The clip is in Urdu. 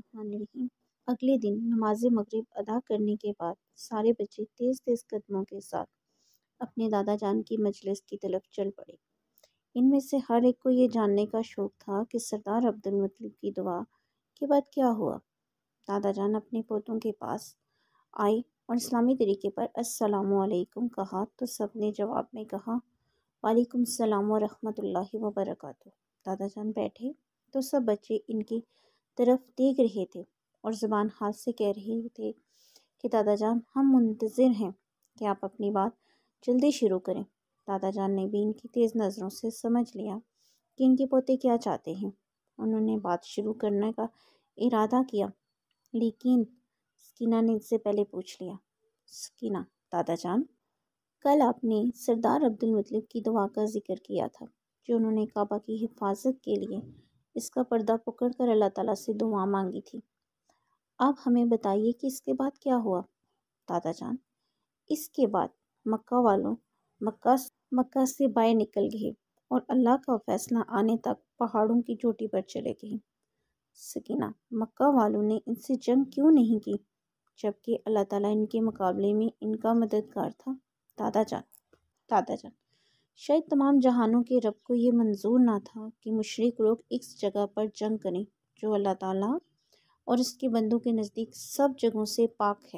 الرحمن الرحیم۔ اگلے دن نماز مغرب ادا کرنے کے بعد سارے بچے تیز تیز قدموں کے ساتھ اپنے دادا جان کی مجلس کی طرف چل پڑے۔ ان میں سے ہر ایک کو یہ جاننے کا شوق تھا کہ سردار عبدالمطلب کی دعا کے بعد کیا ہوا۔ دادا جان اپنے پوتوں کے پاس آئے اور اسلامی طریقے پر السلام علیکم کہا تو سب نے جواب میں کہا وعلیکم السلام ورحمۃ اللہ وبرکاتہ۔ دادا جان بیٹھے تو سب بچے ان کی طرف دیکھ رہے تھے اور زبان حال سے کہہ رہے تھے کہ دادا جان ہم منتظر ہیں کہ آپ اپنی بات جلدی شروع کریں۔ دادا جان نے بھی ان کی تیز نظروں سے سمجھ لیا کہ ان کے پوتے کیا چاہتے ہیں۔ انہوں نے بات شروع کرنے کا ارادہ کیا لیکن سکینہ نے ان سے پہلے پوچھ لیا۔ سکینہ: دادا جان، کل آپ نے سردار عبدالمطلب کی دعا کا ذکر کیا تھا جو انہوں نے کعبہ کی حفاظت کے لیے اس کا پردہ پکڑ کر اللہ تعالیٰ سے دعا مانگی تھی۔ آپ ہمیں بتائیے کہ اس کے بعد کیا ہوا؟ دادا جان: اس کے بعد مکہ والوں مکہ سے باہر نکل گئے اور اللہ کا فیصلہ آنے تک پہاڑوں کی چوٹی پر چلے گئے۔ سکینہ: مکہ والوں نے ان سے جنگ کیوں نہیں کی جبکہ اللہ تعالیٰ ان کے مقابلے میں ان کا مددگار تھا؟ دادا جان: شاید تمام جہانوں کے رب کو یہ منظور نہ تھا کہ مشرک لوگ اس جگہ پر جنگ کریں جو اللہ تعالیٰ اور اس کے بندوں کے نزدیک سب جگہوں سے پاک ہے۔